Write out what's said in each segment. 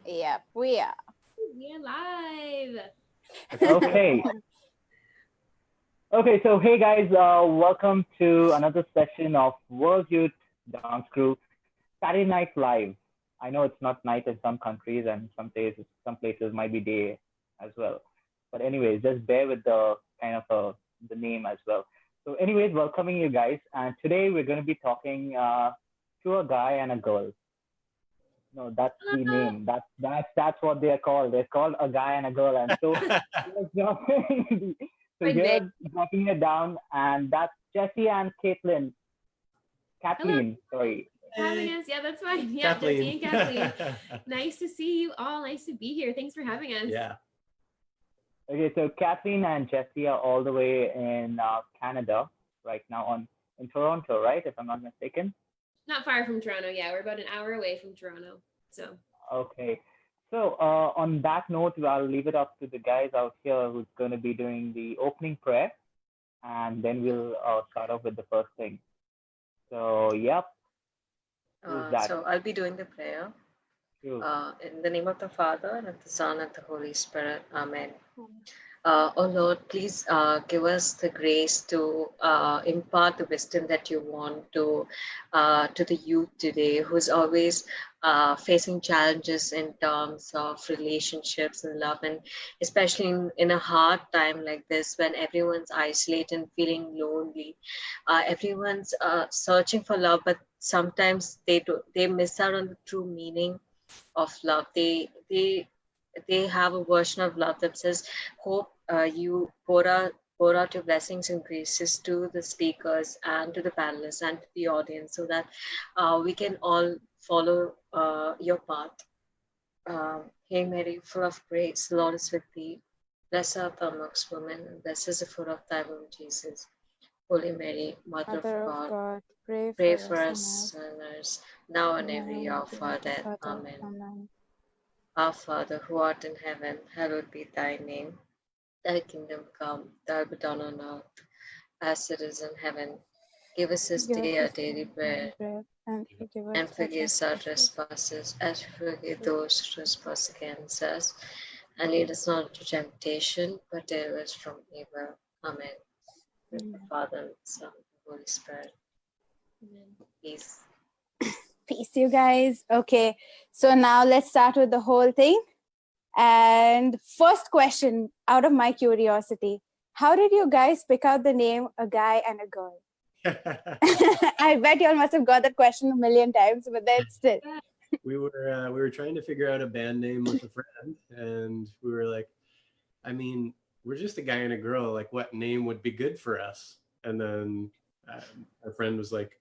Yep, we are. We're live. Okay. Okay, so hey guys, welcome to another session of World Youth Dance Crew Saturday Night Live. I know it's not night in some countries and some places might be day as well. But anyways, just bear with the kind of the name as well. So anyways, welcoming you guys, and today we're going to be talking to a guy and a girl. No, that's the name. That's what they are called. They're called a guy and a girl. And so we're dropping so Quite big. here dropping it down, and that's Jesse and Caitlin. Kathleen, sorry. Having us. Yeah, that's fine. Yeah, Jesse and Kathleen. Nice to see you all. Nice to be here. Thanks for having us. Yeah. Okay, so Kathleen and Jesse are all the way in Canada right now in Toronto, right? If I'm not mistaken. Not far from Toronto. Yeah, we're about an hour away from Toronto. So Okay. So on that note, I'll leave it up to the guys out here who's going to be doing the opening prayer, and then we'll start off with the first thing. So, yep. Who's that? So I'll be doing the prayer. You. In the name of the Father, and of the Son, and the Holy Spirit. Amen. Oh Lord, please give us the grace to impart the wisdom that you want to the youth today, who's always facing challenges in terms of relationships and love, and especially in a hard time like this when everyone's isolated and feeling lonely. Everyone's searching for love, but sometimes they miss out on the true meaning of love. They have a version of love that says, hope you pour out your blessings and graces to the speakers and to the panelists and to the audience, so that we can all follow your path. Hail Mary, full of grace, the Lord is with thee. Blessed art thou amongst women, and blessed is the fruit of thy womb, Jesus. Holy Mary, Mother of God, pray for us sinners, now and every hour of our death. Amen. Our Father, who art in heaven, hallowed be thy name. Thy kingdom come, thy will be done on earth, as it is in heaven. Give us this day our daily bread, and forgive us our trespasses, as we forgive those who trespass against us. And lead us not into temptation, but deliver us from evil. Amen. With the Father, and the Son, and the Holy Spirit. Amen. Peace. Peace, you guys. Okay, so now let's start with the whole thing. And first question, out of my curiosity, how did you guys pick out the name A Guy and a Girl? I bet you all must have got that question a million times, but that's still. we were trying to figure out a band name with a friend, and we were like, I mean, we're just a guy and a girl. Like, what name would be good for us? And then our friend was like,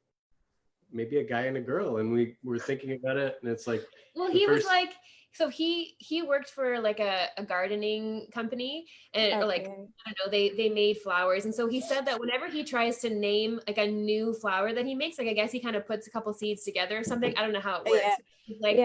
maybe A Guy and a Girl, and we were thinking about it, and it's like, well, he was like, so he worked for like a gardening company, and or like, I don't know, they made flowers, and so he said that whenever he tries to name like a new flower that he makes, like I guess he kind of puts a couple seeds together or something. I don't know how it works. He's like,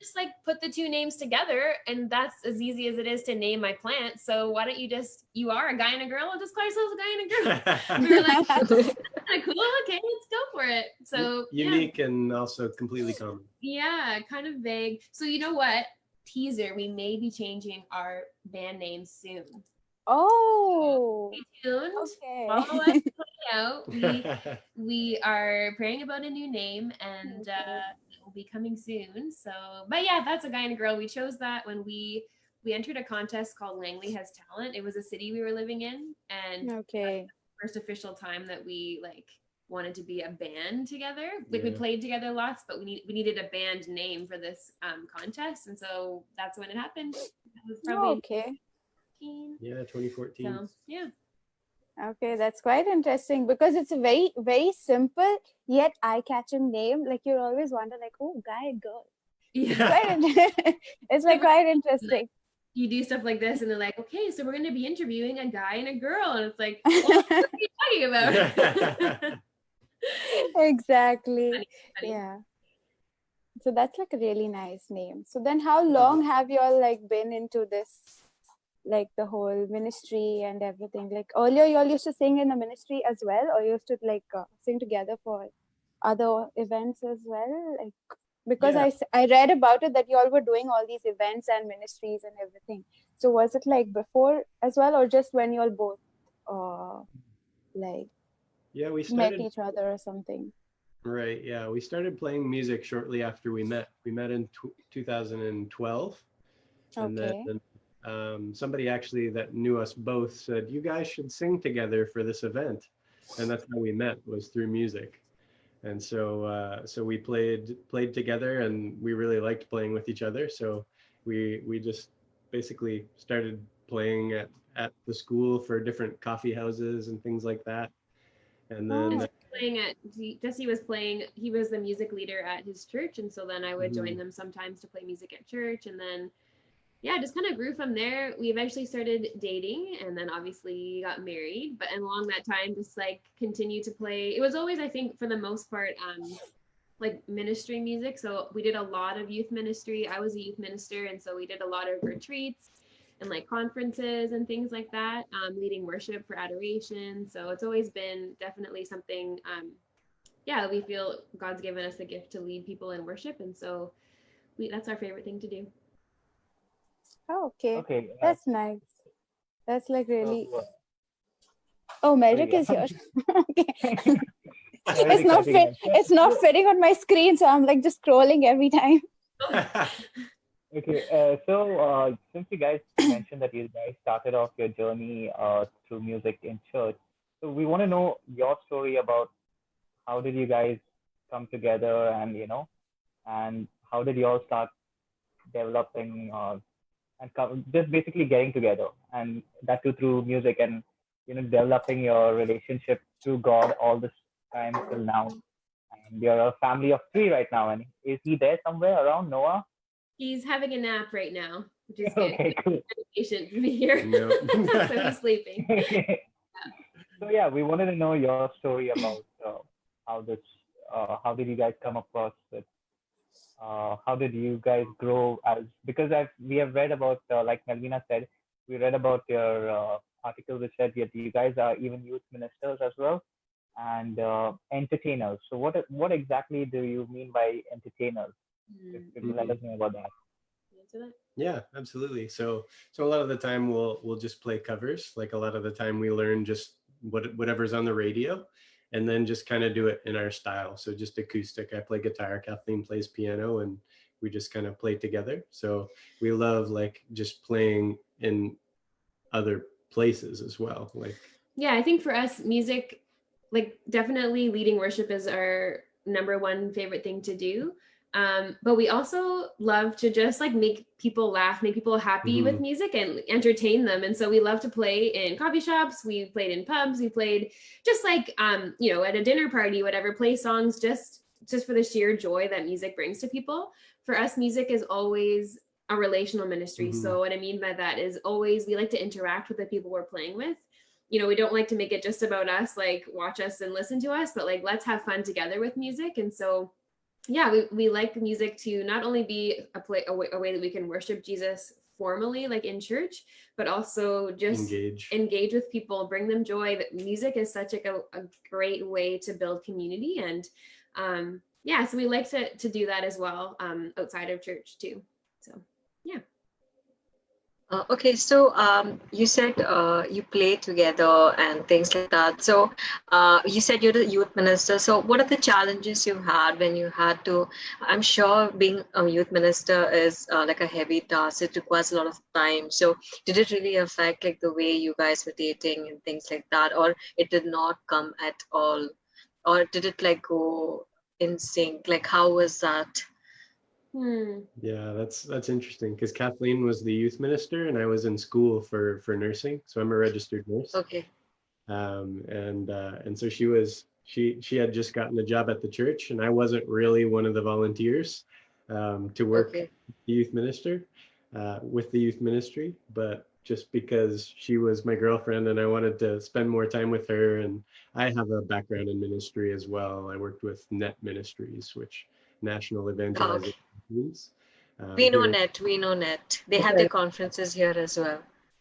just like put the two names together, and that's as easy as it is to name my plant. So why don't you are a guy and a girl, and just call yourselves a guy and a girl. We were like, that's kind of cool. Okay, let's go for it. So unique and also completely common. Yeah, kind of vague. So you know what? Teaser, we may be changing our band name soon. Oh, stay tuned. Okay. Follow us out. We are praying about a new name, and it will be coming soon. So, but yeah, that's A Guy and a Girl. We chose that when we entered a contest called Langley Has Talent. It was a city we were living in, and that's the first official time that we wanted to be a band together. Like we played together lots, but we needed a band name for this contest, and so that's when it happened. It was probably 2014. So, yeah. Okay, that's quite interesting because it's a very, very simple yet eye-catching name. Like you always wonder, like, oh, guy, girl. Yeah. It's like quite interesting. You do stuff like this, and they're like, okay, so we're going to be interviewing a guy and a girl, and it's like, what are you talking about? Exactly. Funny. Yeah. So that's like a really nice name. So then how long have you all been into this, like the whole ministry and everything? Like earlier you all used to sing in the ministry as well, or you used to sing together for other events as well? Like Because Yeah. I read about it that you all were doing all these events and ministries and everything. So was it like before as well, or just when you all both like Yeah, we met started. each other or something? Right. Yeah, we started playing music shortly after we met. We met in 2012, and Okay. then somebody actually that knew us both said, "You guys should sing together for this event," and that's how we met, was through music. And so we played together, and we really liked playing with each other. So we just basically started playing at the school for different coffee houses and things like that. And then Playing at Jesse was playing, he was the music leader at his church, and so then I would join them sometimes to play music at church, and then just kind of grew from there. We eventually started dating, and then obviously got married, but and along that time just like continued to play. It was always, I think, for the most part, like ministry music. So we did a lot of youth ministry. I was a youth minister, and so we did a lot of retreats and like conferences and things like that, leading worship for adoration. So it's always been definitely something, we feel God's given us the gift to lead people in worship, and so that's our favorite thing to do. Oh, okay. Okay. That's nice. That's like really. Oh, Merrick is here. Okay. It's not fitting on my screen, so I'm like just scrolling every time. Okay, so since you guys mentioned that you guys started off your journey through music in church, so we want to know your story about how did you guys come together, and and how did you all start developing and just basically getting together, and that too through music, and developing your relationship through God all this time till now. And you're a family of 3 right now, and is he there somewhere around, Noah? He's having a nap right now, which is good. Okay, cool. Patient to be here. No. So he's sleeping. So yeah, we wanted to know your story about how did you guys come across with, how did you guys grow as, because we have read about, like Melvina said, we read about your article which said that you guys are even youth ministers as well, and entertainers. So what exactly do you mean by entertainers? If you could let us know about that. Yeah, absolutely. So a lot of the time we'll just play covers. Like a lot of the time we learn just whatever's on the radio, and then just kind of do it in our style. So just acoustic. I play guitar, Kathleen plays piano, and we just kind of play together. So we love like just playing in other places as well. Like, yeah, I think for us, music, like definitely leading worship is our number one favorite thing to do. But we also love to just like make people laugh, make people happy with music and entertain them. And so we love to play in coffee shops. We played in pubs. We played just like, at a dinner party, whatever, play songs just for the sheer joy that music brings to people. For us, music is always a relational ministry. So what I mean by that is always we like to interact with the people we're playing with. We don't like to make it just about us, like watch us and listen to us, but like let's have fun together with music. And so we like music to not only be a way that we can worship Jesus formally, like in church, but also just engage with people, bring them joy. That music is such a great way to build community, and so we like to do that as well outside of church too. So yeah. Okay, so you said you play together and things like that. So you said you're the youth minister. So what are the challenges you had when you had to? I'm sure being a youth minister is like a heavy task. It requires a lot of time. So did it really affect like the way you guys were dating and things like that, or it did not come at all, or did it like go in sync? Like how was that? Yeah, that's interesting, because Kathleen was the youth minister and I was in school for nursing, so I'm a registered nurse. Okay. And so she had just gotten a job at the church, and I wasn't really one of the volunteers to work the youth minister with the youth ministry, but just because she was my girlfriend and I wanted to spend more time with her, and I have a background in ministry as well. I worked with Net Ministries, which National Evangelization. We know Net. They have their conferences here as well.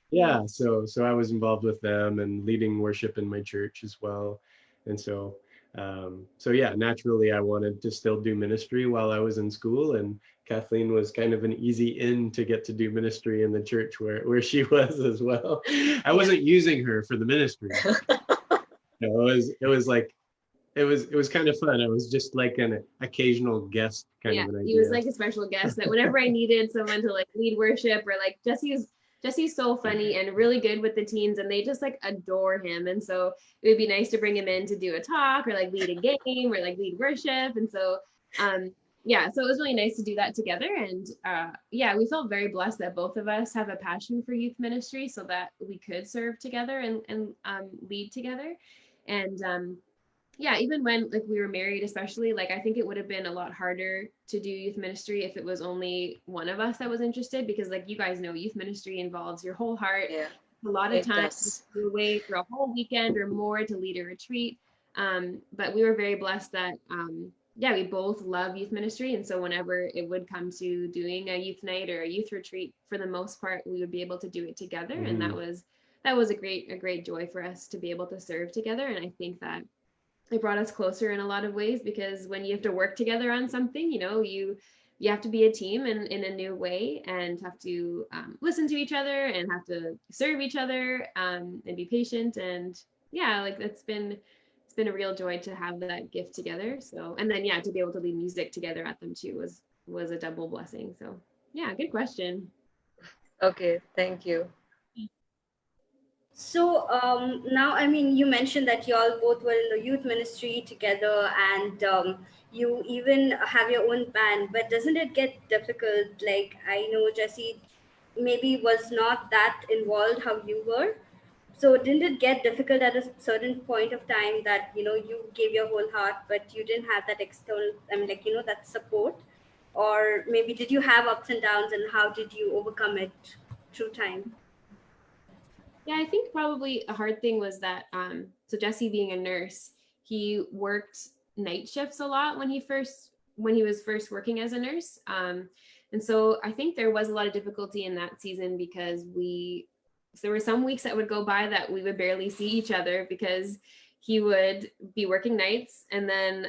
Yeah, so I was involved with them and leading worship in my church as well. And so So yeah, naturally I wanted to still do ministry while I was in school, and Kathleen was kind of an easy in to get to do ministry in the church where she was as well. I wasn't using her for the ministry. No, it was kind of fun. I was just like an occasional guest kind of an idea. He was like a special guest that whenever I needed someone to like lead worship, or like Jesse's so funny and really good with the teens, and they just like adore him. And so it would be nice to bring him in to do a talk or like lead a game or like lead worship. And so yeah, so it was really nice to do that together. And yeah, we felt very blessed that both of us have a passion for youth ministry so that we could serve together and lead together. And yeah, even when like we were married, especially, like I think it would have been a lot harder to do youth ministry if it was only one of us that was interested, because like you guys know, youth ministry involves your whole heart. Yeah, a lot of times you're away for a whole weekend or more to lead a retreat. But we were very blessed that yeah, we both love youth ministry, and so whenever it would come to doing a youth night or a youth retreat, for the most part we would be able to do it together. And that was a great joy for us to be able to serve together. And I think that it brought us closer in a lot of ways, because when you have to work together on something, you know, you have to be a team in a new way, and have to listen to each other and have to serve each other and be patient. And yeah, like it's been a real joy to have that gift together. So, and then yeah, to be able to lead music together at them too was a double blessing. So yeah, good question. Okay, thank you. So now, I mean, you mentioned that you all both were in the youth ministry together, and you even have your own band, but doesn't it get difficult? Like, I know Jesse maybe was not that involved how you were. So didn't it get difficult at a certain point of time that, you know, you gave your whole heart, but you didn't have that external, I mean, like, you know, that support? Or maybe did you have ups and downs, and how did you overcome it through time? Yeah, I think probably a hard thing was that, so Jesse being a nurse, he worked night shifts a lot when he was first working as a nurse. And so I think there was a lot of difficulty in that season, because there were some weeks that would go by that we would barely see each other, because he would be working nights, and then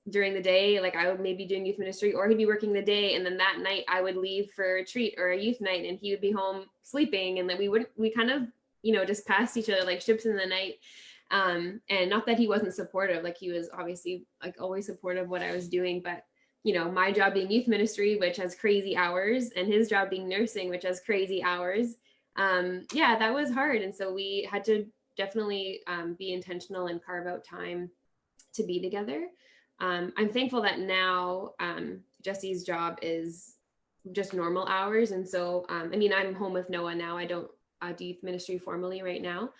during the day, like I would maybe doing youth ministry, or he'd be working the day, and then that night I would leave for a retreat or a youth night, and he would be home sleeping, and then we kind of, you know, just passed each other like ships in the night. And not that he wasn't supportive, like he was obviously like always supportive of what I was doing, but you know, my job being youth ministry, which has crazy hours, and his job being nursing, which has crazy hours, yeah, that was hard. And so we had to definitely be intentional and carve out time to be together. I'm thankful that now Jesse's job is just normal hours. And so, I mean, I'm home with Noah now. I don't do youth ministry formally right now.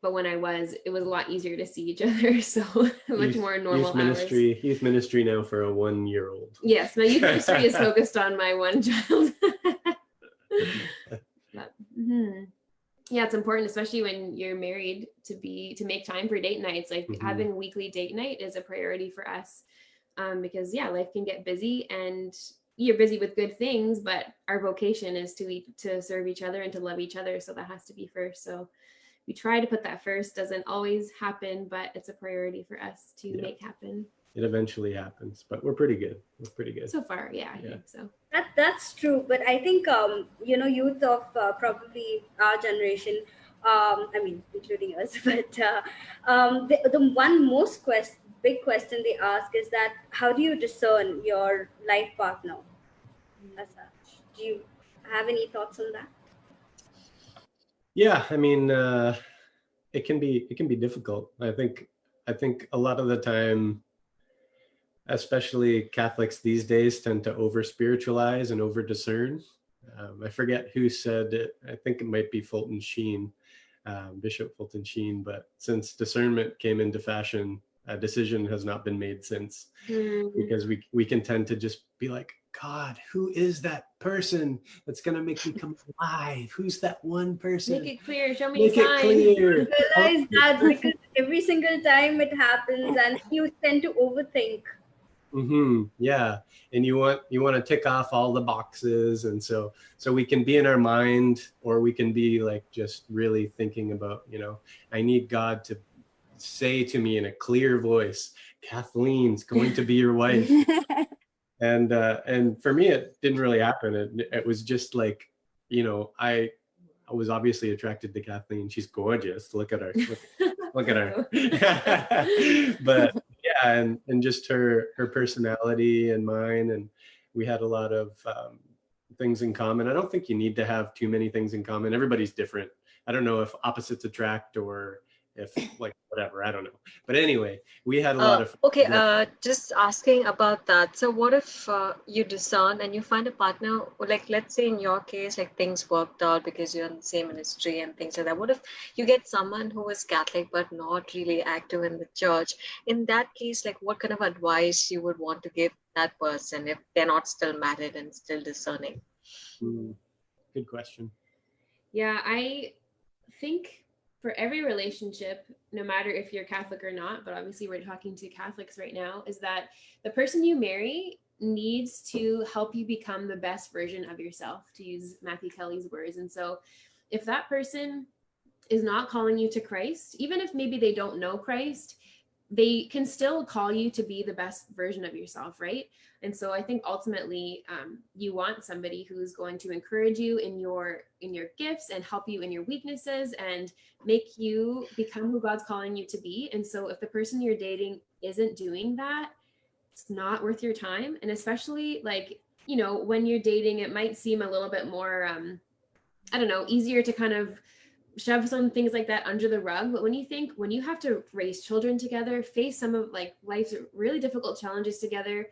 But when it was a lot easier to see each other. So much more normal hours. Youth ministry now for a 1-year-old. Yes, my youth ministry is focused on my one child. But, yeah, it's important, especially when you're married, to make time for date nights. Like having a weekly date night is a priority for us, because yeah, life can get busy, and you're busy with good things, but our vocation is to serve each other and to love each other. So that has to be first. So we try to put that first. Doesn't always happen, but it's a priority for us to make happen. It eventually happens, but we're pretty good. So far. Yeah, I think so. That's true. But I think, you know, youth of probably our generation, I mean, including us, but the one most big question they ask is that, how do you discern your life partner? Do you have any thoughts on that? Yeah, I mean, it can be difficult. I think a lot of the time, especially Catholics these days, tend to over spiritualize and over discern. I forget who said it. I think it might be Fulton Sheen, Bishop Fulton Sheen. But since discernment came into fashion, a decision has not been made since, because we can tend to just be like, God, who is that person that's going to make me come alive? Who's that one person? Make it clear. Show me a sign. I realize that because every single time it happens, and you tend to overthink. Yeah, and you want to tick off all the boxes, and so we can be in our mind, or we can be like just really thinking about, you know, I need God to say to me in a clear voice, Kathleen's going to be your wife. And for me, it didn't really happen. It was just like, you know, I was obviously attracted to Kathleen. She's gorgeous. Look at her. Look at her. But yeah, and just her personality and mine, and we had a lot of things in common. I don't think you need to have too many things in common. Everybody's different. I don't know if opposites attract or if like whatever, I don't know. But anyway, we had a lot of okay, just asking about that. So what if you discern and you find a partner, like let's say in your case, like things worked out because you're in the same ministry and things like that. What if you get someone who is Catholic but not really active in the church? In that case, like what kind of advice you would want to give that person if they're not still married and still discerning? Good question. Yeah, I think for every relationship, no matter if you're Catholic or not, but obviously we're talking to Catholics right now, is that the person you marry needs to help you become the best version of yourself, to use Matthew Kelly's words. And so if that person is not calling you to Christ, even if maybe they don't know Christ, they can still call you to be the best version of yourself, right? And so I think ultimately you want somebody who's going to encourage you in your gifts and help you in your weaknesses and make you become who God's calling you to be. And so if the person you're dating isn't doing that, it's not worth your time. And especially like, you know, when you're dating, it might seem a little bit more, I don't know, easier to kind of shove some things like that under the rug. But when you have to raise children together, face some of like life's really difficult challenges together,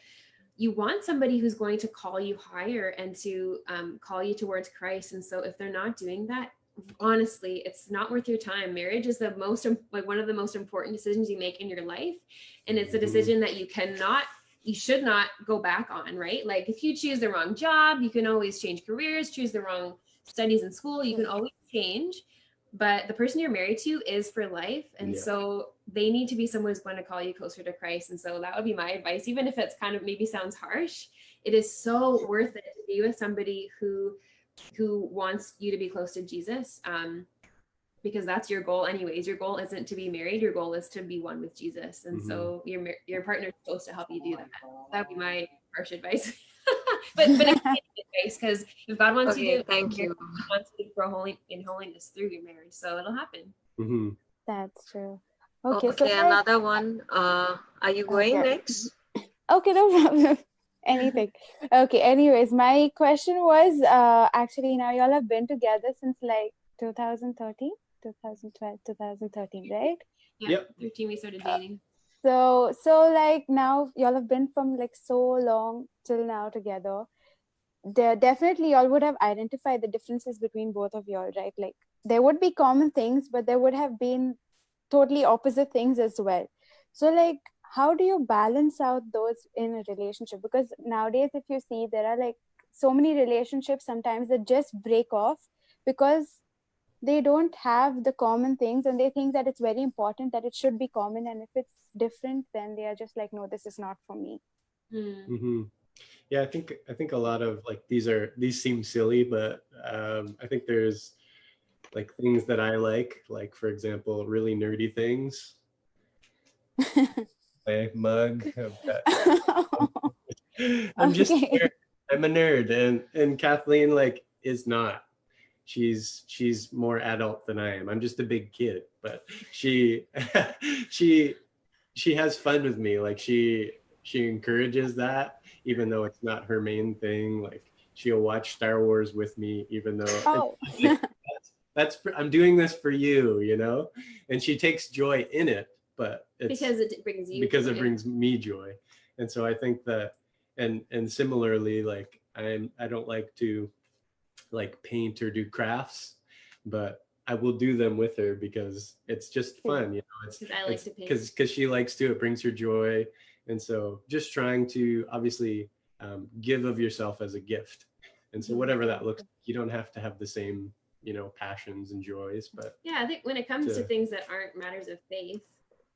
you want somebody who's going to call you higher and to call you towards Christ. And so if they're not doing that, honestly, it's not worth your time. Marriage is the most, like one of the most important decisions you make in your life. And it's a decision that you should not go back on, right? Like if you choose the wrong job, you can always change careers, choose the wrong studies in school, you can always change. But the person you're married to is for life. And so they need to be someone who's going to call you closer to Christ. And so that would be my advice, even if it's kind of maybe sounds harsh. It is so worth it to be with somebody who wants you to be close to Jesus, because that's your goal anyways. Your goal isn't to be married. Your goal is to be one with Jesus. And so your partner is supposed to help you do that. That would be my harsh advice. but it's advice, because if God wants you to, thank you. He wants you to grow in holiness through your marriage, so it'll happen. That's true. Okay, so another one. Are you going next? Okay, no problem. Anything. Okay, anyways, my question was actually, now y'all have been together since like 2013, 2012, 2013, right? Yeah, 13 we started dating. So like now y'all have been from like so long till now together. Definitely y'all would have identified the differences between both of y'all, right? Like there would be common things, but there would have been totally opposite things as well. So like, how do you balance out those in a relationship? Because nowadays, if you see, there are like so many relationships sometimes that just break off because they don't have the common things, and they think that it's very important that it should be common, and if it's different, then they are just like, no, this is not for me. Yeah, I think a lot of like these seem silly, but I think there's like things that I like for example, really nerdy things. My mug. I'm just I'm a nerd, and Kathleen like is not. She's more adult than I am. I'm just a big kid, but she has fun with me. Like she encourages that, even though it's not her main thing. Like she'll watch Star Wars with me, even though that's I'm doing this for you, you know. And she takes joy in it, but it's because it brings you because it brings me joy. And so I think that, and similarly, like I don't like to like paint or do crafts, but I will do them with her because it's just fun, you know. It's I like to paint because she likes to. It brings her joy, and so just trying to obviously give of yourself as a gift. And so whatever that looks like, you don't have to have the same, you know, passions and joys. But yeah, I think when it comes to things that aren't matters of faith,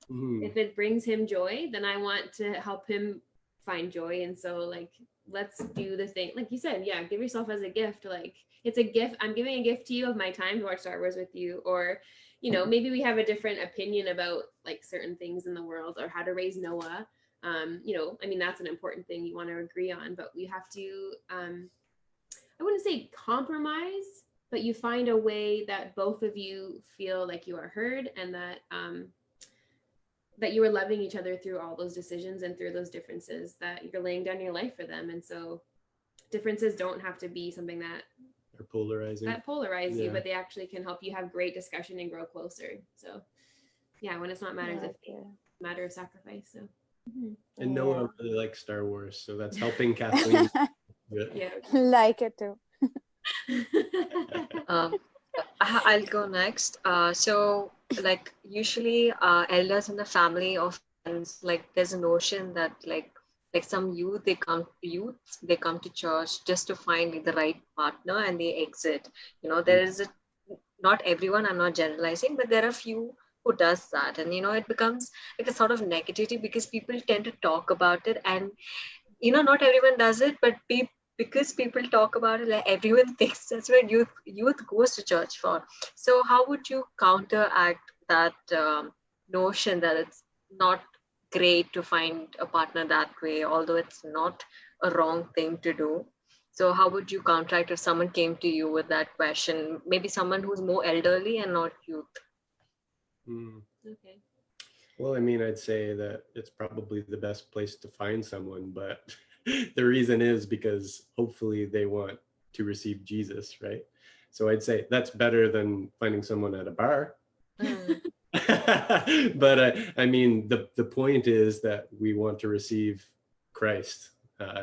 if it brings him joy, then I want to help him find joy. And so like, let's do the thing, like you said, yeah, give yourself as a gift. Like, it's a gift. I'm giving a gift to you of my time to watch Star Wars with you. Or, you know, maybe we have a different opinion about like certain things in the world, or how to raise Noah. You know, I mean, that's an important thing you want to agree on, but we have to, I wouldn't say compromise, but you find a way that both of you feel like you are heard, and that, that you are loving each other through all those decisions and through those differences, that you're laying down your life for them. And so differences don't have to be something that polarizing, that polarize you, but they actually can help you have great discussion and grow closer. So yeah, when it's not matters of faith, matter of sacrifice. So and Noah really likes Star Wars, so that's helping Kathleen. Yeah, like it too. I'll go next. So like usually elders in the family or friends, like there's a notion that like some they come to church just to find the right partner and they exit. You know, there is not everyone, I'm not generalizing, but there are few who does that, and you know, it becomes like a sort of negativity because people tend to talk about it, and you know, not everyone does it, but because people talk about it, like everyone thinks that's what youth goes to church for. So how would you counteract that notion that it's not great to find a partner that way, although it's not a wrong thing to do? So how would you counteract if someone came to you with that question, maybe someone who's more elderly and not youth? Okay. Well, I mean, I'd say that it's probably the best place to find someone, but the reason is because hopefully they want to receive Jesus, right? So I'd say that's better than finding someone at a bar. But I mean, the point is that we want to receive Christ,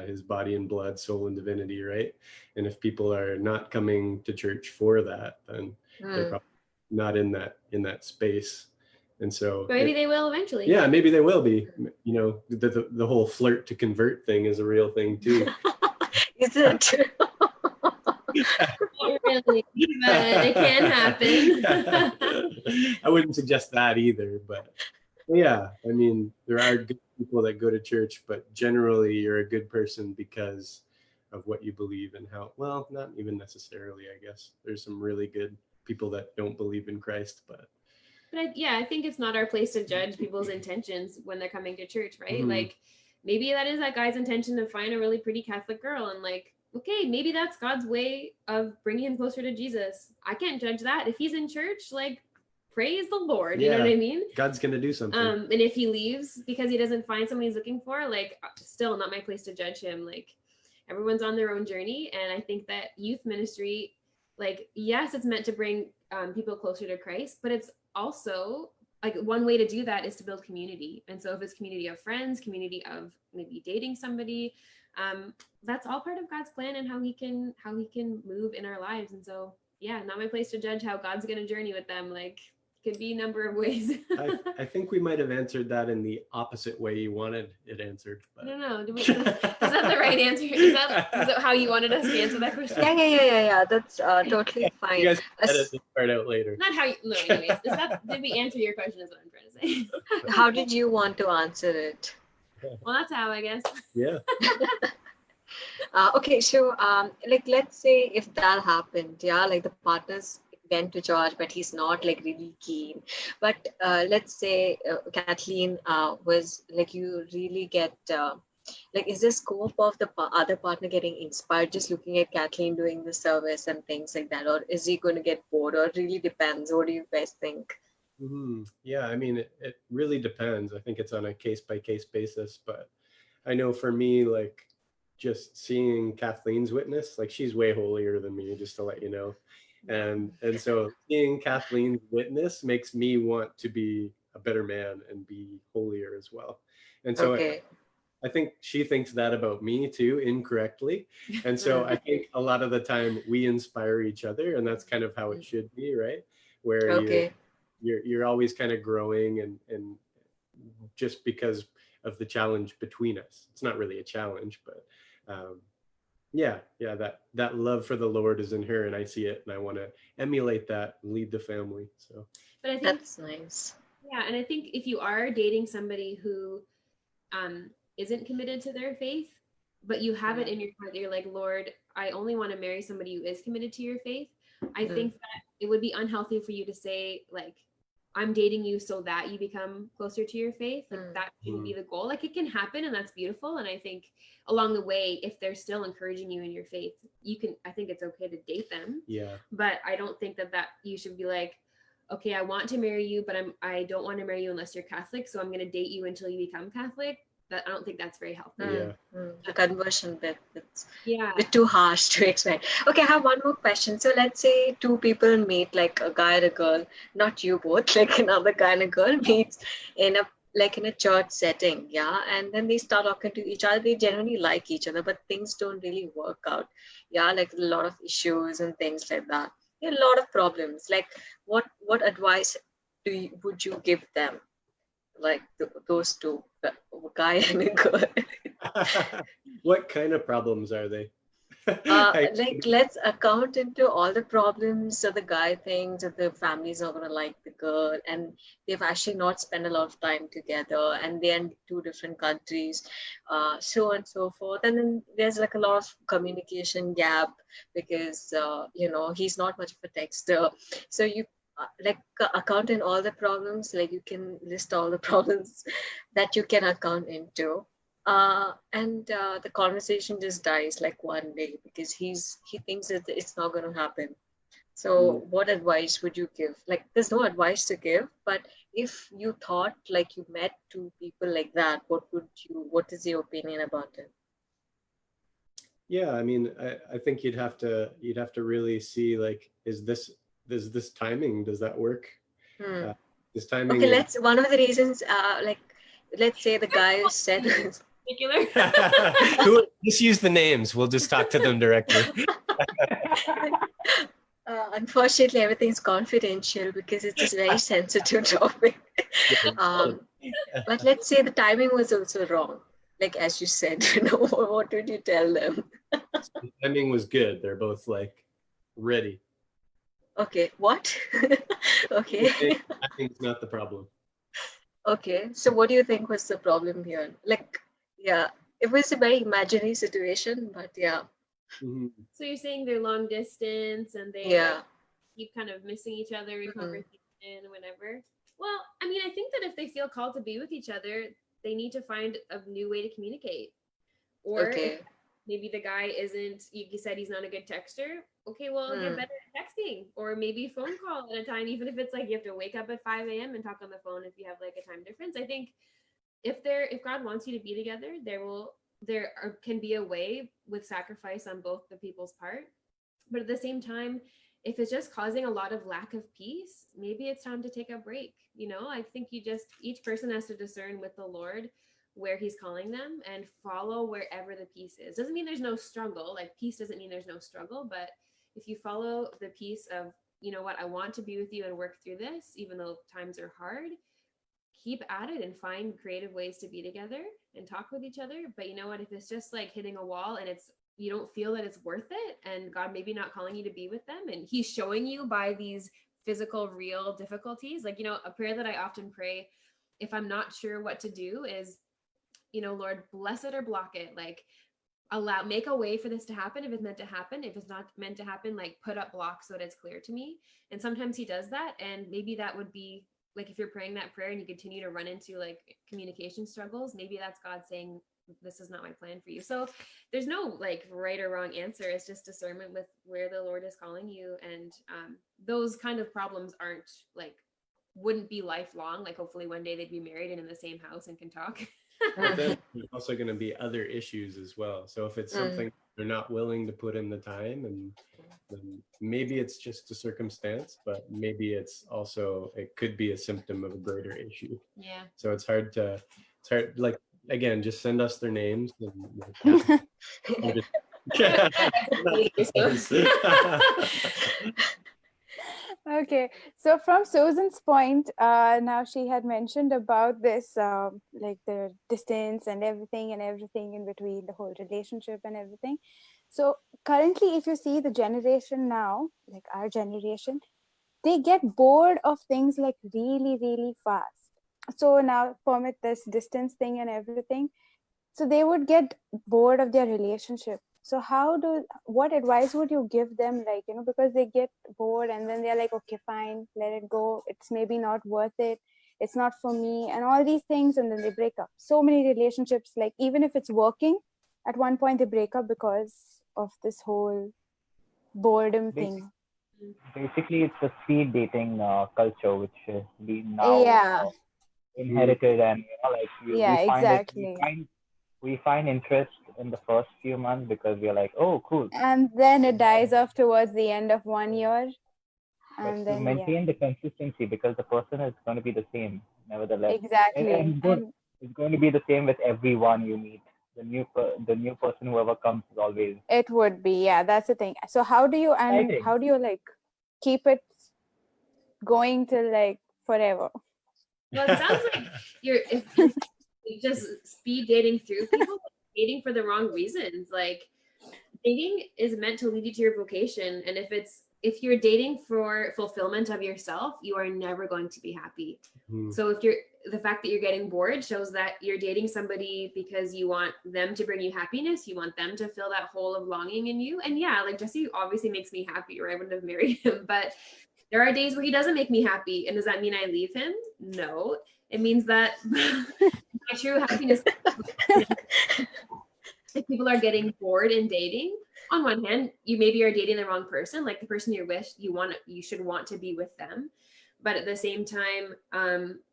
his body and blood, soul and divinity, right? And if people are not coming to church for that, then they're probably not in that space. And so but maybe they will eventually. Yeah, maybe they will be. You know, the whole flirt to convert thing is a real thing too. Is it? Not really, but it can happen. I wouldn't suggest that either, but yeah, I mean, there are good people that go to church, but generally you're a good person because of what you believe and how, well, not even necessarily, I guess. There's some really good people that don't believe in Christ, but I think it's not our place to judge people's intentions when they're coming to church, right? Like, maybe that is that guy's intention to find a really pretty Catholic girl, and like, okay, maybe that's God's way of bringing him closer to Jesus. I can't judge that. If he's in church, like, praise the Lord. You know what I mean? God's gonna do something. And if he leaves because he doesn't find someone he's looking for, like, still not my place to judge him. Like, everyone's on their own journey, and I think that youth ministry, like, yes, it's meant to bring people closer to Christ, but it's also like one way to do that is to build community. And so if it's community of friends, community of maybe dating somebody, that's all part of God's plan and how he can move in our lives. And so, yeah, not my place to judge how God's going to journey with them. Like, could be a number of ways. I think we might have answered that in the opposite way you wanted it answered. But... I don't know. Is that the right answer? Is that how you wanted us to answer that question? Yeah. That's totally fine. You guys can edit this part out later. Not how you. No, anyways, did we answer your question? Is what I'm trying to say. How did you want to answer it? Well, that's how, I guess. Yeah. Okay, so like, let's say if that happened, yeah, like the partners went to church, but he's not like really keen. But let's say Kathleen was like, you really get like, is there scope of the other partner getting inspired just looking at Kathleen doing the service and things like that, or is he going to get bored, or it really depends? What do you guys think? Yeah, I mean, it really depends. I think it's on a case-by-case basis, but I know for me, like, just seeing Kathleen's witness, like, she's way holier than me, just to let you know. And so seeing Kathleen's witness makes me want to be a better man and be holier as well. And so I think she thinks that about me too, incorrectly. And so I think a lot of the time we inspire each other, and that's kind of how it should be, right? Where you're always kind of growing, and just because of the challenge between us. It's not really a challenge, but that love for the Lord is in her, and I see it, and I want to emulate that and lead the family. So, but I think that's nice. Yeah, and I think if you are dating somebody who isn't committed to their faith, but you have it in your heart that you're like, Lord, I only want to marry somebody who is committed to your faith. I think that it would be unhealthy for you to say, like, I'm dating you so that you become closer to your faith. Like that shouldn't be the goal. Like it can happen and that's beautiful. And I think along the way, if they're still encouraging you in your faith, I think it's okay to date them. Yeah. But I don't think that you should be like, okay, I want to marry you, but I don't want to marry you unless you're Catholic. So I'm going to date you until you become Catholic. I don't think that's very helpful. The conversion bit, it's a bit too harsh to expect. Okay, I have one more question. So let's say two people meet, like a guy and a girl, not you both, like another guy and a girl meets in a church setting, yeah, and then they start talking to each other. They generally like each other, but things don't really work out, yeah, like a lot of issues and things like that. Yeah, a lot of problems. Like, what advice would you give them? Like those two, a guy and a girl. What kind of problems are they? Like, let's account into all the problems that the guy thinks that the family's not gonna like the girl, and they've actually not spent a lot of time together, and they're in two different countries, so on and so forth. And then there's like a lot of communication gap because he's not much of a texter, so you account in all the problems. Like you can list all the problems that you can account into. And the conversation just dies like one day because he thinks that it's not going to happen. So what advice would you give? Like there's no advice to give, but if you thought like you met two people like that, what is your opinion about it? Yeah, I mean, I think you'd have to really see, like, is this timing, does that work? This timing. Okay, one of the reasons, like, let's say the guy said just use the names, we'll just talk to them directly. Unfortunately, everything's confidential because it's a very sensitive topic. But let's say the timing was also wrong. Like, as you said, what would you tell them? The timing was good. They're both like ready. Okay, what? Okay. Timing's not the problem. Okay, so what do you think was the problem here? Like, yeah, it was a very imaginary situation, but yeah. So you're saying they're long distance and they keep kind of missing each other in conversation, whatever. Well, I mean, I think that if they feel called to be with each other, they need to find a new way to communicate. Or if maybe the guy isn't, you said he's not a good texter. Okay, well, get better at texting, or maybe phone call at a time, even if it's like you have to wake up at 5 a.m. and talk on the phone if you have like a time difference. I think if God wants you to be together, there can be a way with sacrifice on both the people's part. But at the same time, if it's just causing a lot of lack of peace, maybe it's time to take a break. I think each person has to discern with the Lord where he's calling them and follow wherever the peace is. Doesn't mean there's no struggle. Like peace doesn't mean there's no struggle, but if you follow the peace of, you know what, I want to be with you and work through this, even though times are hard, keep at it and find creative ways to be together and talk with each other. But you know what, if it's just like hitting a wall and you don't feel that it's worth it, and God maybe not calling you to be with them, and he's showing you by these physical, real difficulties. Like, a prayer that I often pray if I'm not sure what to do is, Lord, bless it or block it. Like, make a way for this to happen if it's meant to happen. If it's not meant to happen, like put up blocks so that it's clear to me. And sometimes he does that. And maybe that would be like, if you're praying that prayer and you continue to run into like communication struggles, maybe that's God saying, this is not my plan for you. So there's no like right or wrong answer. It's just discernment with where the Lord is calling you. And those kind of problems wouldn't be lifelong. Like hopefully one day they'd be married and in the same house and can talk. But then there's also going to be other issues as well. So if it's something they're not willing to put in the time, and then maybe it's just a circumstance, but maybe it could be a symptom of a greater issue. Yeah. So it's hard like, again, just send us their names. And, Okay, so from Susan's point, now she had mentioned about this, like the distance and everything in between, the whole relationship and everything. So currently, if you see the generation now, like our generation, they get bored of things like really, really fast. So now, permit this distance thing and everything. So they would get bored of their relationship. So what advice would you give them? Like, because they get bored and then they're like, okay, fine, let it go. It's maybe not worth it. It's not for me and all these things. And then they break up. So many relationships, like even if it's working, at one point they break up because of this whole boredom thing. Basically, it's the speed dating culture, which has been now inherited, and we find interest in the first few months because we're like, oh, cool, and then it dies off towards the end of 1 year. And but to maintain the consistency, because the person is going to be the same, nevertheless. Exactly. And it's going to be the same with everyone you meet. The new person, whoever comes, is always. It would be, yeah. That's the thing. So how do you like keep it going till like forever? Well, it sounds like you're just speed dating through people, dating for the wrong reasons. Like dating is meant to lead you to your vocation, and if you're dating for fulfillment of yourself, you are never going to be happy. So the fact that you're getting bored shows that you're dating somebody because you want them to bring you happiness. You want them to fill that hole of longing in you. And yeah, like Jesse obviously makes me happy, or I wouldn't have married him. But there are days where he doesn't make me happy. And does that mean I leave him? No. It means that my true happiness, if people are getting bored in dating, on one hand, you maybe are dating the wrong person, like the person you're with, you should want to be with them. But at the same time,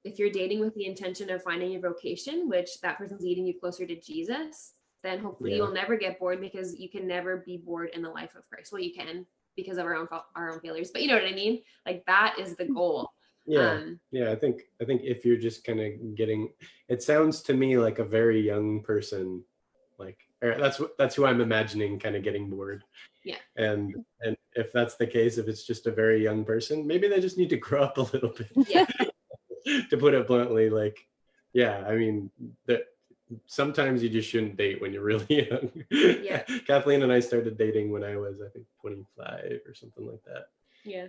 if you're dating with the intention of finding your vocation, which that person's leading you closer to Jesus, then hopefully you'll never get bored, because you can never be bored in the life of Christ. Well, you can because of our own failures, but you know what I mean? Like that is the goal. Yeah. I think if you're just kind of getting, it sounds to me like a very young person, like that's who I'm imagining kind of getting bored. Yeah. And if that's the case, if it's just a very young person, maybe they just need to grow up a little bit. Yeah. To put it bluntly, like, yeah, I mean, sometimes you just shouldn't date when you're really young. Yeah. Kathleen and I started dating when I was, I think, 25 or something like that. Yeah.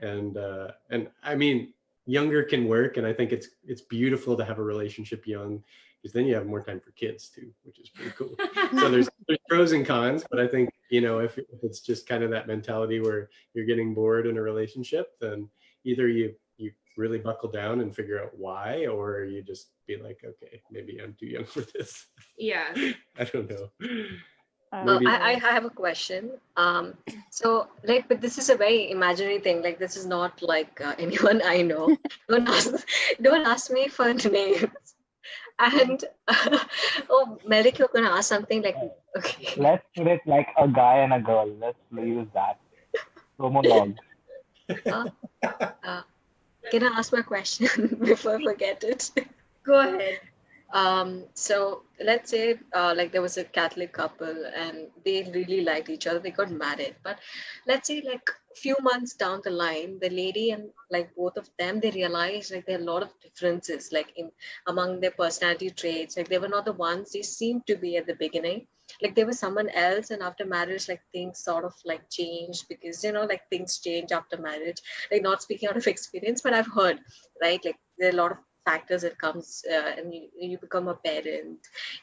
And I mean, younger can work, and I think it's beautiful to have a relationship young, because then you have more time for kids too, which is pretty cool. So there's pros and cons, but I think, if it's just kind of that mentality where you're getting bored in a relationship, then either you really buckle down and figure out why, or you just be like, okay, maybe I'm too young for this. Yeah. I don't know. I have a question. So like, but this is a very imaginary thing. Like, this is not like anyone I know. Don't ask me for names. And oh, Malik, you're gonna ask something like, okay. Let's put it like a guy and a girl. Let's use that. Promologue. Can I ask my question before I forget it? Go ahead. So let's say like there was a Catholic couple and they really liked each other. They got married, but let's say like few months down the line, the lady and like both of them, they realized like there are a lot of differences like among their personality traits. Like they were not the ones they seemed to be at the beginning. Like there was someone else, and after marriage, like things sort of like changed, because like things change after marriage. Like, not speaking out of experience, but I've heard, right? Like there are a lot of factors that comes and you become a parent,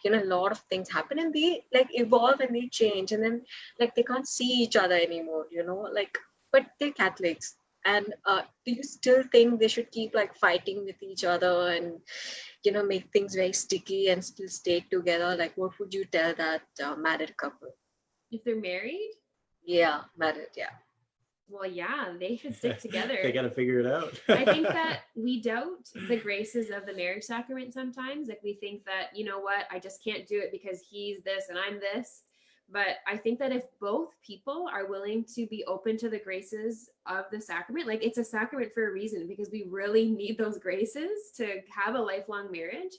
a lot of things happen, and they like evolve and they change, and then like they can't see each other anymore, like, but they're Catholics. And do you still think they should keep like fighting with each other and make things very sticky and still stay together? Like, what would you tell that married couple? If they're married? Yeah, married, yeah. Well, yeah, they should stick together. They got to figure it out. I think that we doubt the graces of the marriage sacrament sometimes. Like, we think that, you know what, I just can't do it because he's this and I'm this. But I think that if both people are willing to be open to the graces of the sacrament, like, it's a sacrament for a reason, because we really need those graces to have a lifelong marriage.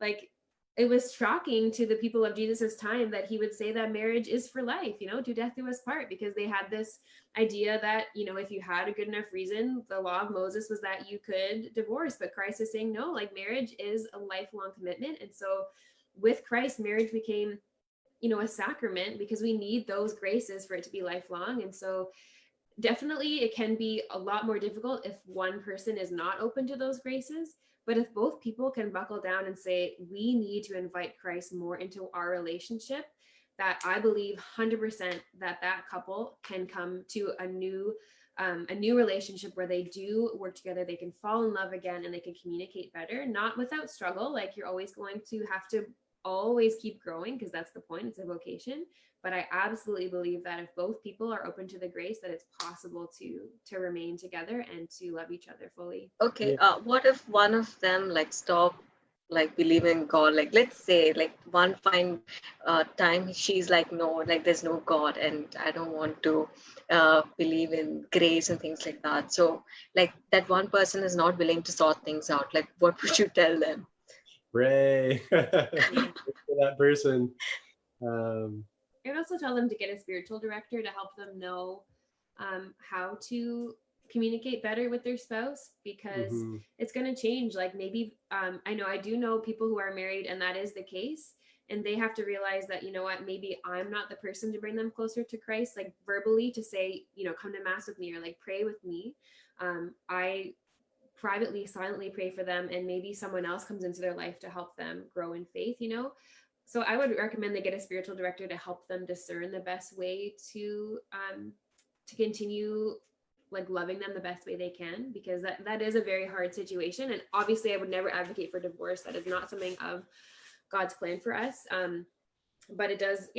Like, it was shocking to the people of Jesus's time that he would say that marriage is for life, to death do us part, because they had this idea that, if you had a good enough reason, the law of Moses was that you could divorce, but Christ is saying, no, like, marriage is a lifelong commitment. And so with Christ, marriage became, a sacrament, because we need those graces for it to be lifelong. And so definitely it can be a lot more difficult if one person is not open to those graces. But if both people can buckle down and say, we need to invite Christ more into our relationship, that I believe 100% that couple can come to a new relationship where they do work together, they can fall in love again, and they can communicate better, not without struggle. Like, you're always going to have to always keep growing, because that's the point, it's a vocation. But I absolutely believe that if both people are open to the grace, that it's possible to remain together and to love each other fully. Okay, what if one of them like stop like believing in God? Like, let's say like one fine time she's like, no, like there's no God and I don't want to believe in grace and things like that. So like that one person is not willing to sort things out. Like, what would you tell them? Pray for that person. I would also tell them to get a spiritual director to help them know how to communicate better with their spouse, because it's going to change. Like, maybe I do know people who are married and that is the case, and they have to realize that, you know what, maybe I'm not the person to bring them closer to Christ, like verbally to say, you know, come to mass with me or like pray with me. I privately, silently pray for them, and maybe someone else comes into their life to help them grow in faith, you know. So I would recommend they get a spiritual director to help them discern the best way to continue like loving them the best way they can, because that is a very hard situation. And obviously I would never advocate for divorce. That is not something of God's plan for us. But it does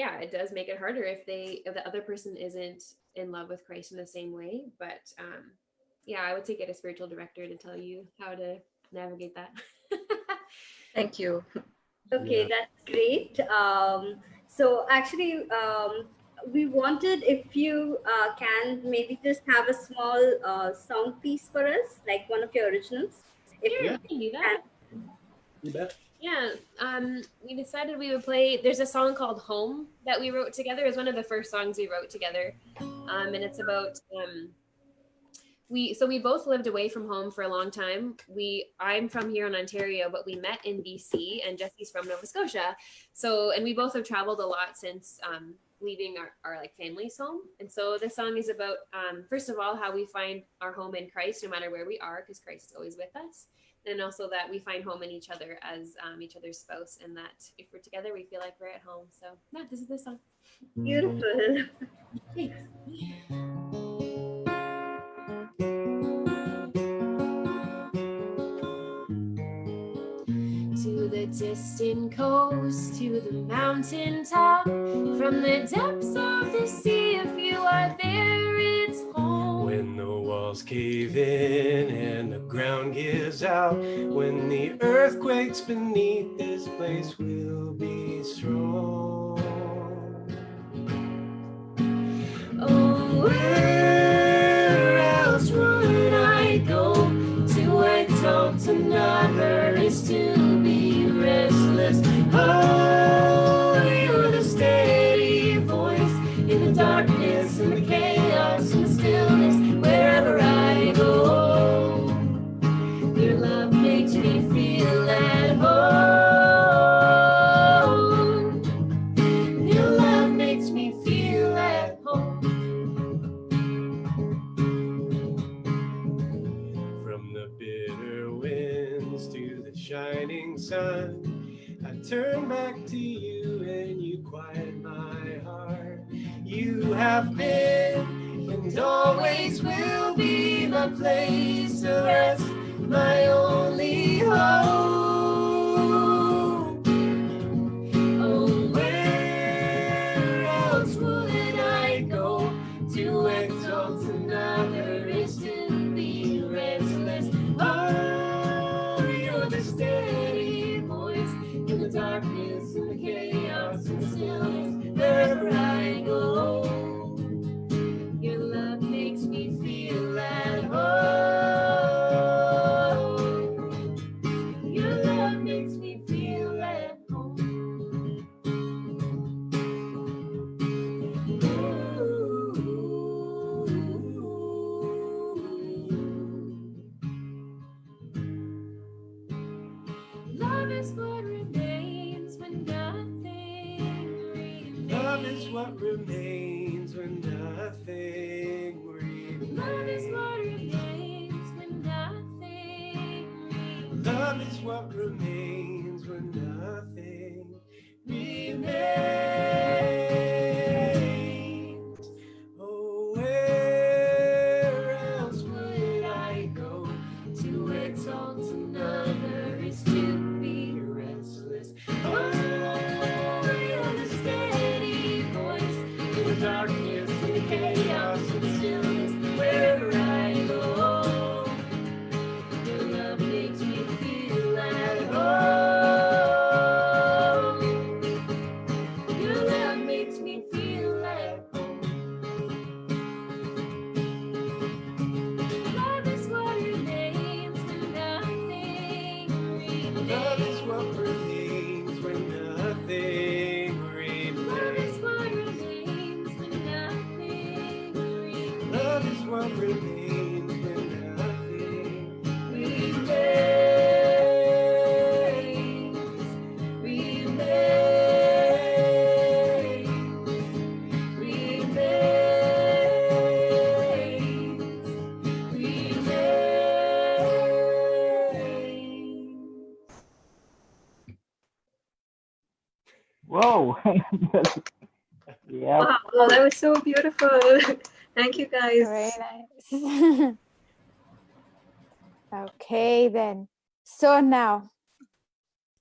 make it harder if the other person isn't in love with Christ in the same way. But I would say get a spiritual director to tell you how to navigate that. Thank you. Okay, that's great. So actually, we wanted, if you can maybe just have a small song piece for us, like one of your originals. Sure, we can do that. You bet. Yeah, we decided we would play, there's a song called Home that we wrote together. It was one of the first songs we wrote together. And it's about, we both lived away from home for a long time. I'm from here in Ontario, but we met in BC, and Jesse's from Nova Scotia. So, and we both have traveled a lot since leaving our like family's home. And so this song is about, first of all, how we find our home in Christ, no matter where we are, because Christ is always with us. And also that we find home in each other as each other's spouse, and that if we're together, we feel like we're at home. So yeah, this is the song. Beautiful. Thanks. To the distant coast, to the mountain top, from the depths of the sea, if you are there, it's home. When the walls cave in and the ground gives out, when the earthquakes beneath this place will be strong. Oh, where else would I go to exalt another is to be restless? Oh, you're the steady voice in the darkness and the chaos and the stillness. Wherever I go, your love makes me feel at home. Your love makes me feel at home. From the bitter winds to the shining sun, I turn back to you and you quiet my heart. You have been and always will be my place to rest, my only hope. Oh, where else would I go to exalt another is to be restless? Oh, you're the steady voice in the darkness and the chaos and the stillness. Wherever I go, your love makes me feel at home. Your love makes me feel at home. Love is what remains when nothing remains. Love is what remains when nothing remains. Love is what remains when nothing remains. Love Love is what remains when nothing remains. Oh, where else would I go to exalt another is to be restless. Oh, you're the steady voice in the darkness, in the chaos and stillness, wherever I go. Your love makes me feel at home. Your love makes me feel at home. Love is what remains when nothing remains. Love is what remains when nothing remains. Love is what remains when nothing remains. Love is what remains when nothing remains. Whoa. Yeah. Wow, that was so beautiful. Thank you, guys. Very nice. Okay, then. So now,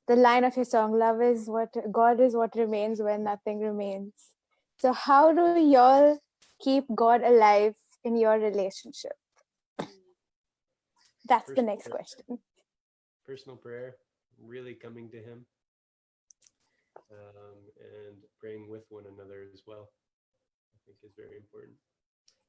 the line of your song, love is what, God is what remains when nothing remains. So how do y'all keep God alive in your relationship? That's the next question. Personal prayer, really coming to Him, and praying with one another as well, I think is very important.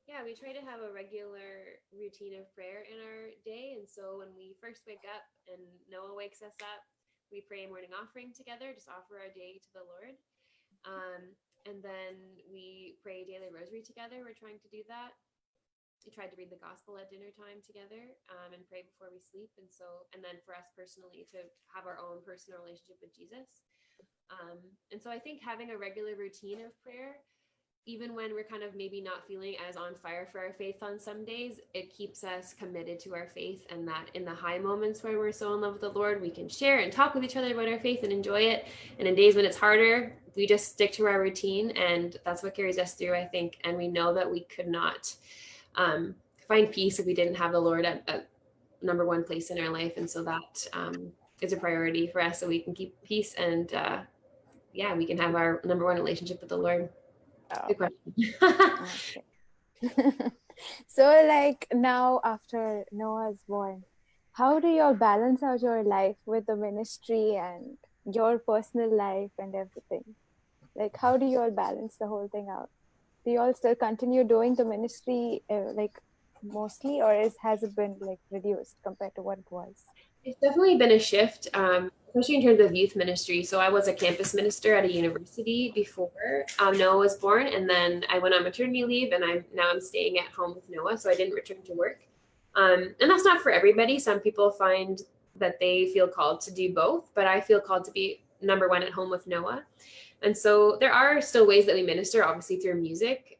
Yeah, we try to have a regular routine of prayer in our day. And so when we first wake up and Noah wakes us up, we pray a morning offering together, just offer our day to the Lord. And then we pray a daily rosary together. We're trying to do that. We tried to read the gospel at dinner time together, and pray before we sleep. And then for us personally, to have our own personal relationship with Jesus. And so I think having a regular routine of prayer, even when we're kind of maybe not feeling as on fire for our faith on some days, it keeps us committed to our faith, and that in the high moments where we're so in love with the Lord, we can share and talk with each other about our faith and enjoy it. And in days when it's harder, we just stick to our routine, and that's what carries us through, I think. And we know that we could not find peace if we didn't have the Lord at number one place in our life. And so that is a priority for us, so we can keep peace and we can have our number one relationship with the Lord. Oh. Good question. Okay. So like now after Noah's born, how do you all balance out your life with the ministry and your personal life and everything? Like how do you all balance the whole thing out? Do you all still continue doing the ministry like mostly, or has it been like reduced compared to what it was? It's definitely been a shift, especially in terms of youth ministry. So I was a campus minister at a university before Noah was born, and then I went on maternity leave, and I'm staying at home with Noah, so I didn't return to work. And that's not for everybody. Some people find that they feel called to do both, but I feel called to be number one at home with Noah. And so there are still ways that we minister, obviously through music.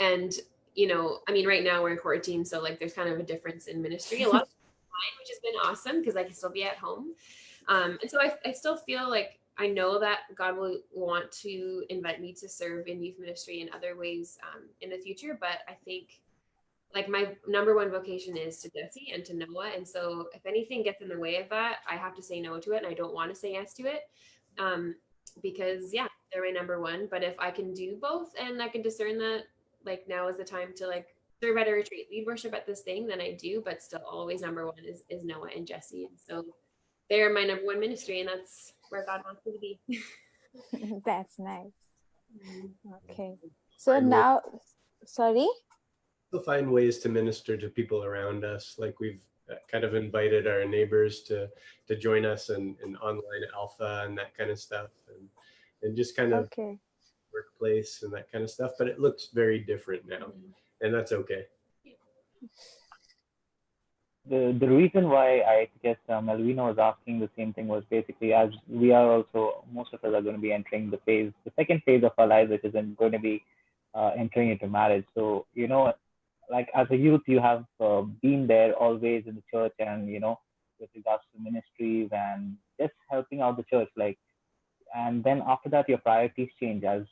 And, right now we're in quarantine, so like there's kind of a difference in ministry. A lot of which has been awesome because I can still be at home. And so I still feel like I know that God will want to invite me to serve in youth ministry in other ways in the future. But I think like my number one vocation is to Jesse and to Noah. And so if anything gets in the way of that, I have to say no to it. And I don't want to say yes to it because they're my number one. But if I can do both and I can discern that like now is the time to like serve at a retreat, lead worship at this thing, then I do, but still always number one is Noah and Jesse. And so they're my number one ministry, and that's where God wants me to be. That's nice. Okay. So now, sorry? We'll find ways to minister to people around us. Like we've kind of invited our neighbors to join us in online alpha and that kind of stuff, and just kind of workplace and that kind of stuff. But it looks very different now, and that's okay. The reason why I guess Melvina was asking the same thing was basically as we are also, most of us are going to be entering the second phase of our lives, which is going to be entering into marriage. So, like as a youth, you have been there always in the church and, with regards to ministries and just helping out the church, like, and then after that your priorities change as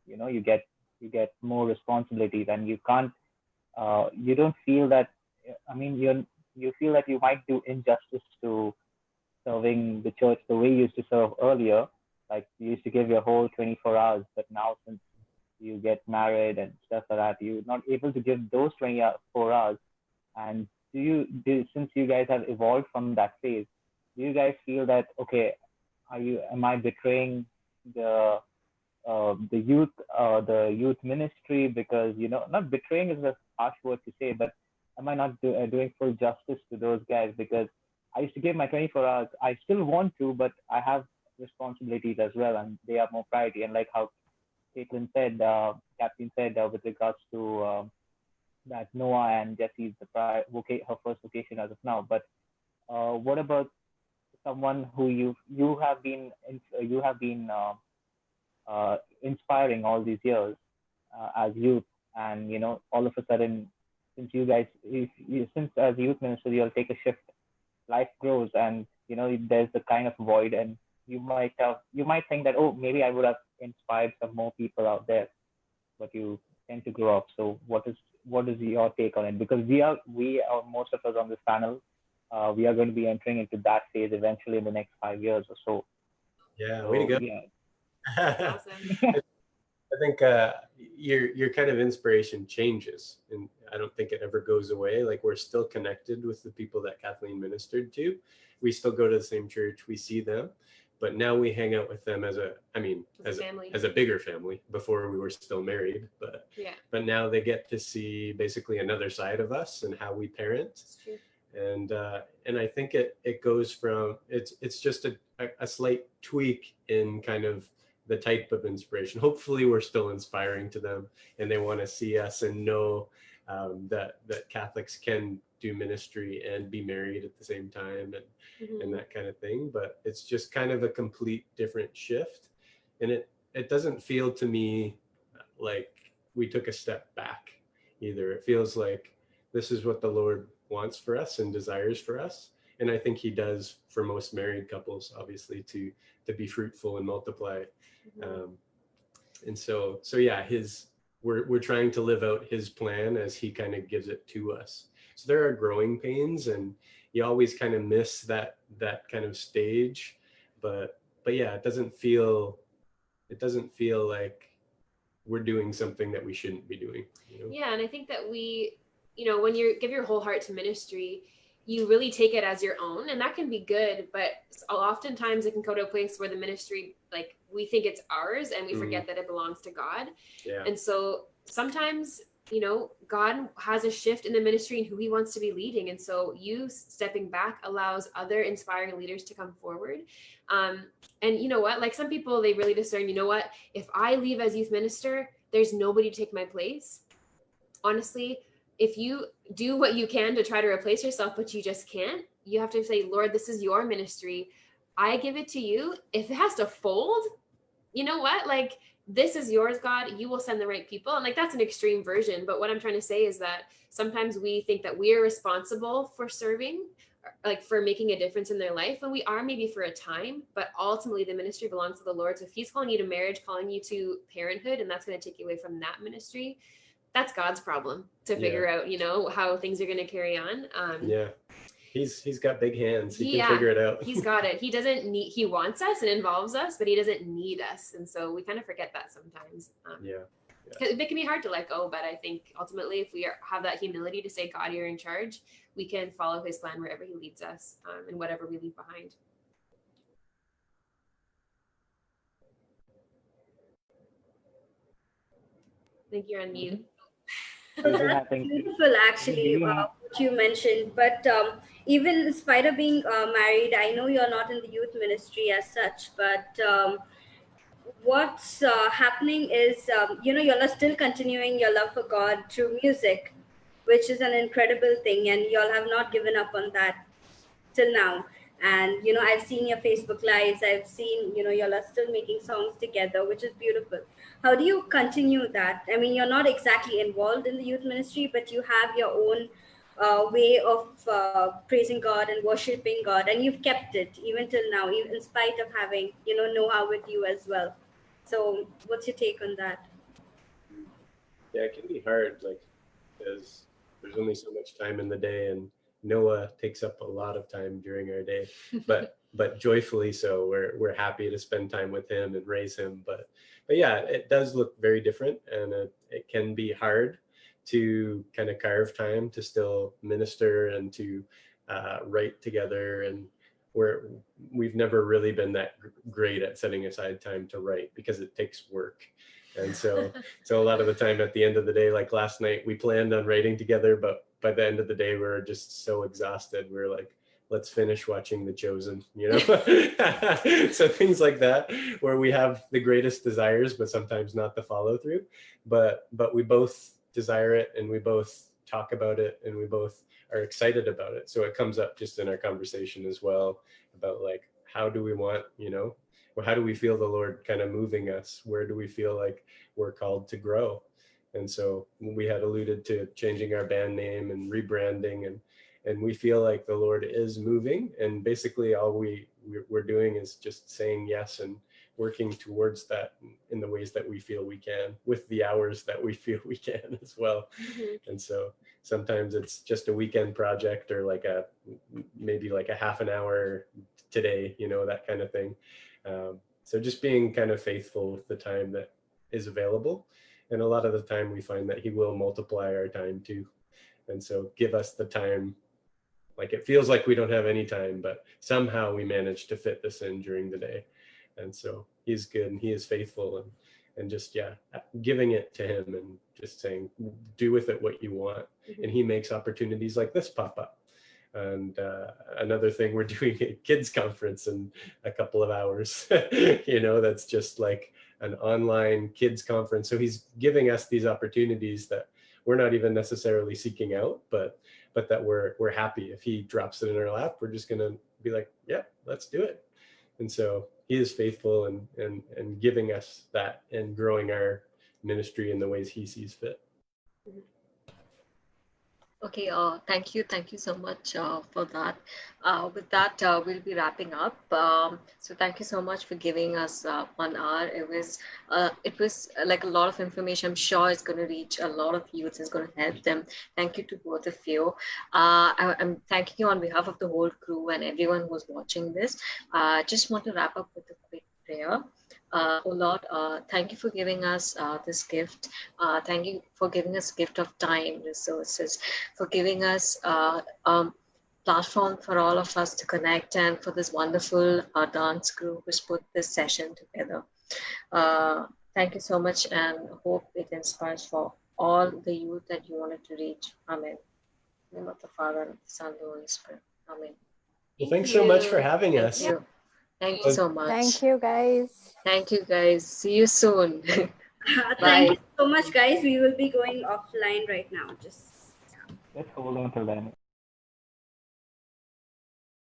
you get more responsibilities, and you don't feel that, I mean, you feel that you might do injustice to serving the church the way you used to serve earlier. Like, you used to give your whole 24 hours, but now since you get married and stuff like that, you're not able to give those 24 hours. And since you guys have evolved from that phase, do you guys feel that, okay, am I betraying the youth ministry? Because, not betraying is a harsh word to say, but am I not doing full justice to those guys? Because I used to give my 24 hours. I still want to, but I have responsibilities as well, and they are more priority. And like how Caitlin said, Captain said, with regards to that Noah and Jesse's her first vocation as of now. But what about someone who you have been inspiring all these years as youth, and all of a sudden, since you guys, since as youth minister you'll take a shift, life grows, and there's the kind of void, and you might think that, oh, maybe I would have inspired some more people out there, but you tend to grow up. So what is your take on it? Because we are most of us on this panel, we are going to be entering into that phase eventually in the next 5 years or so. Yeah, way to go. Yeah. Awesome. I think your kind of inspiration changes, and I don't think it ever goes away. Like, we're still connected with the people that Kathleen ministered to. We still go to the same church. We see them, but now we hang out with them as a bigger family. Before, we were still married, but yeah. But now they get to see basically another side of us and how we parent. That's true. And I think it goes from it's just a slight tweak in kind of the type of inspiration. Hopefully we're still inspiring to them, and they want to see us and know that Catholics can do ministry and be married at the same time, and that kind of thing. But it's just kind of a complete different shift, and it doesn't feel to me like we took a step back either. It feels like this is what the Lord wants for us and desires for us, and I think he does for most married couples, obviously, to be fruitful and multiply. And so yeah, we're trying to live out his plan as he kind of gives it to us. So there are growing pains, and you always kind of miss that kind of stage, but yeah, it doesn't feel like we're doing something that we shouldn't be doing. Yeah, and I think that when you give your whole heart to ministry, you really take it as your own, and that can be good, but oftentimes it can go to a place where the ministry, like, we think it's ours and we forget that it belongs to God. Yeah. And so sometimes, God has a shift in the ministry and who he wants to be leading. And so you stepping back allows other inspiring leaders to come forward. And you know what, like, some people, they really discern, if I leave as youth minister, there's nobody to take my place. Honestly, if you do what you can to try to replace yourself, but you just can't, you have to say, Lord, this is your ministry. I give it to you. If it has to fold, you know what? Like, this is yours, God. You will send the right people. And like, that's an extreme version. But what I'm trying to say is that sometimes we think that we are responsible for serving, like for making a difference in their life. And we are, maybe for a time, but ultimately the ministry belongs to the Lord. So if he's calling you to marriage, calling you to parenthood, and that's going to take you away from that ministry, that's God's problem to figure out, how things are going to carry on. Yeah. He's got big hands. He can figure it out. He's got it. He wants us and involves us, but he doesn't need us. And so we kind of forget that sometimes. Because it can be hard to let go, but I think ultimately if we have that humility to say, God, you're in charge, we can follow his plan wherever he leads us, and whatever we leave behind. I think you're on mute. That's beautiful, actually, what you mentioned. But even in spite of being married, I know you're not in the youth ministry as such, but what's happening is, you all are still continuing your love for God through music, which is an incredible thing, and you all have not given up on that till now. And I've seen your Facebook lives, I've seen you all are still making songs together, which is beautiful. How do you continue that? I mean, you're not exactly involved in the youth ministry, but you have your own way of praising God and worshiping God, and you've kept it even till now, even in spite of having know-how with you as well. So what's your take on that? Yeah, it can be hard, like, because there's only so much time in the day, and Noah takes up a lot of time during our day, but joyfully so. We're happy to spend time with him and raise him. But yeah, it does look very different, and it can be hard to kind of carve time to still minister and to write together. And we've never really been that great at setting aside time to write because it takes work. And so a lot of the time at the end of the day, like last night, we planned on writing together, but by the end of the day, we were just so exhausted. We were like, let's finish watching The Chosen, So things like that, where we have the greatest desires, but sometimes not the follow through. But we both desire it, and we both talk about it, and we both are excited about it. So it comes up just in our conversation as well about like, how do we want, well, how do we feel the Lord kind of moving us? Where do we feel like we're called to grow? And so we had alluded to changing our band name and rebranding, and we feel like the Lord is moving. And basically all we're doing is just saying yes and working towards that in the ways that we feel we can, with the hours that we feel we can as well. Mm-hmm. And so sometimes it's just a weekend project, or like maybe like a half an hour today, that kind of thing. So just being kind of faithful with the time that is available. And a lot of the time we find that he will multiply our time too. And so give us the time. Like, it feels like we don't have any time, but somehow we manage to fit this in during the day. And so he's good, and he is faithful, and just, giving it to him and just saying, do with it what you want. Mm-hmm. And he makes opportunities like this pop up. And another thing, we're doing a kids conference in a couple of hours, that's just like an online kids conference. So he's giving us these opportunities that we're not even necessarily seeking out, but that we're happy. If he drops it in our lap, we're just going to be like, yeah, let's do it. And so he is faithful and giving us that and growing our ministry in the ways he sees fit. Okay, thank you so much for that. With that, we'll be wrapping up. So thank you so much for giving us 1 hour. It was like a lot of information. I'm sure it's going to reach a lot of youths. It's going to help them. Thank you to both of you. I'm thanking you on behalf of the whole crew and everyone who's watching this. Just want to wrap up with a quick prayer. Oh Lord, thank you for giving us this gift. Thank you for giving us gift of time, resources, for giving us platform for all of us to connect, and for this wonderful dance crew who's put this session together. Thank you so much, and hope it inspires for all the youth that you wanted to reach. Amen. In the name of the Father, and the Son, and the Holy Spirit. Amen. Well, thanks so much for having us. Thank you. Thank you so much. Thank you, guys. Thank you, guys. See you soon. Thank you so much, guys. We will be going offline right now. Let's hold on till then.